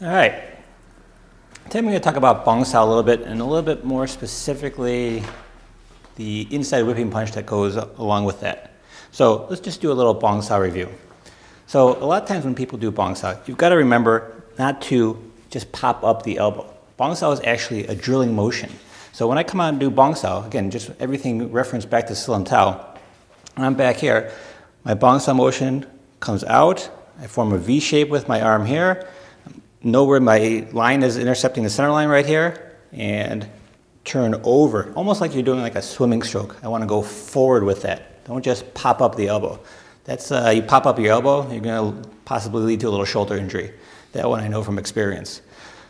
All right. Today I'm going to talk about bong sao a little bit, and a little bit more specifically the inside whipping punch that goes along with that. So let's just do a little bong sao review. So a lot of times when people do bong sao, you've got to remember not to just pop up the elbow. Bong sao is actually a drilling motion. So when I come out and do bong sao, again, just everything referenced back to Silam Tao, when I'm back here, my bong sao motion comes out, I form a V shape with my arm here, know where my line is intercepting the center line right here, and turn over, almost like you're doing like a swimming stroke. I want to go forward with that. Don't just pop up the elbow. That's, you pop up your elbow, you're going to possibly lead to a little shoulder injury. That one I know from experience.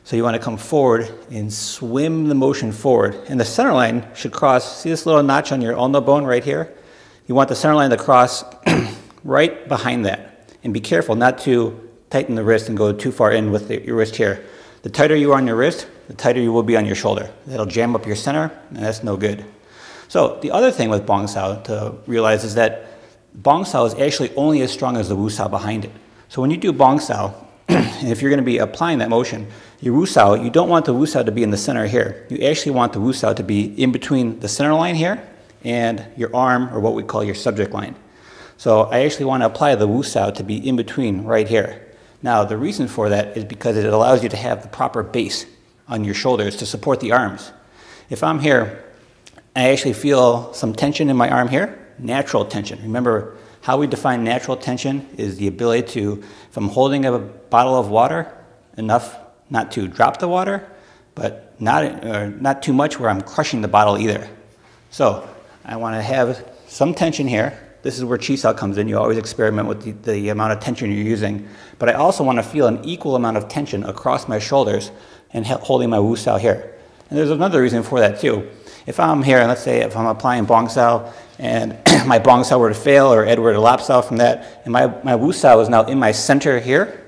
So you want to come forward and swim the motion forward. And the center line should cross, see this little notch on your ulnar bone right here? You want the center line to cross right behind that. And be careful not to tighten the wrist and go too far in with your wrist here. The tighter you are on your wrist, the tighter you will be on your shoulder. That'll jam up your center, and that's no good. So the other thing with bong sao to realize is that bong sao is actually only as strong as the wu sao behind it. So when you do bong sao, and if you're going to be applying that motion, your wu sao, you don't want the wu sao to be in the center here. You actually want the wu sao to be in between the center line here and your arm, or what we call your subject line. So I actually want to apply the wu sao to be in between right here. Now the reason for that is because it allows you to have the proper base on your shoulders to support the arms. If I'm here, I actually feel some tension in my arm here, natural tension. Remember, how we define natural tension is the ability to, if I'm holding a bottle of water, enough not to drop the water, but not too much where I'm crushing the bottle either. So I want to have some tension here. This is where chi sao comes in. You always experiment with the amount of tension you're using. But I also want to feel an equal amount of tension across my shoulders and holding my wu sao here. And there's another reason for that too. If I'm here, and let's say if I'm applying bong sao, and my bong sao were to fail, or Ed were to lap sao from that, and my wu sao is now in my center here,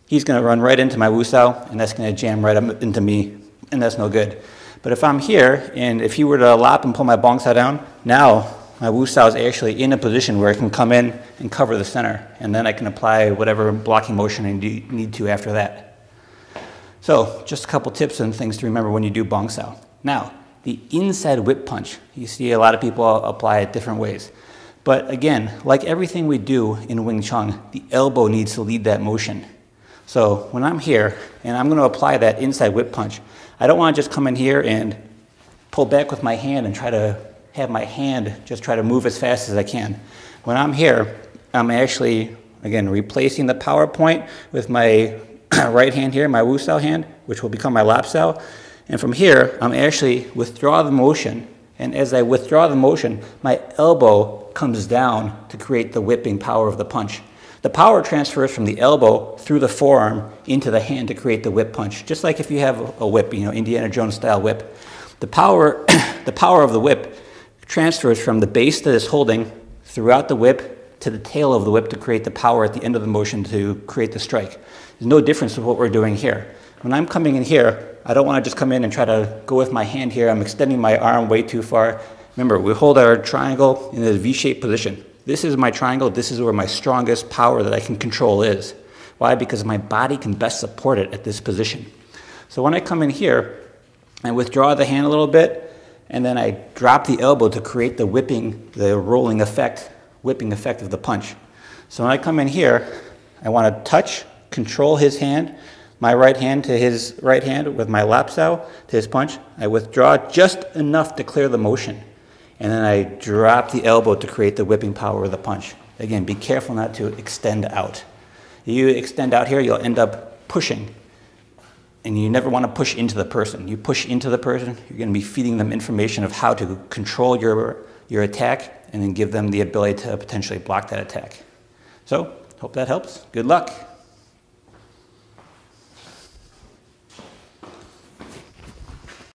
he's going to run right into my wu sao, and that's going to jam right up into me, and that's no good. But if I'm here, and if he were to lap and pull my bong sao down, now my wu sao is actually in a position where it can come in and cover the center, and then I can apply whatever blocking motion I need to after that. So just a couple tips and things to remember when you do bong sao. Now, the inside whip punch, you see a lot of people apply it different ways. But again, like everything we do in Wing Chun, the elbow needs to lead that motion. So when I'm here and I'm going to apply that inside whip punch, I don't want to just come in here and pull back with my hand and try to have my hand just try to move as fast as I can. When I'm here, I'm actually, again, replacing the power point with my right hand here, my wu sao hand, which will become my lap sao. And from here, I'm actually withdraw the motion, and as I withdraw the motion, my elbow comes down to create the whipping power of the punch. The power transfers from the elbow through the forearm into the hand to create the whip punch, just like if you have a whip, you know, Indiana Jones style whip. The power of the whip transfers from the base that is holding throughout the whip to the tail of the whip to create the power at the end of the motion to create the strike. There's no difference with what we're doing here. When I'm coming in here, I don't want to just come in and try to go with my hand here. I'm extending my arm way too far. Remember, we hold our triangle in a V-shaped position. This is my triangle. This is where my strongest power that I can control is. Why? Because my body can best support it at this position. So when I come in here, I withdraw the hand a little bit, and then I drop the elbow to create the whipping, the rolling effect, whipping effect of the punch. So when I come in here, I want to touch, control his hand, my right hand to his right hand with my lap sao to his punch. I withdraw just enough to clear the motion. And then I drop the elbow to create the whipping power of the punch. Again, be careful not to extend out. If you extend out here, you'll end up pushing. And you never want to push into the person. You push into the person, you're going to be feeding them information of how to control your attack and then give them the ability to potentially block that attack. So, hope that helps. Good luck.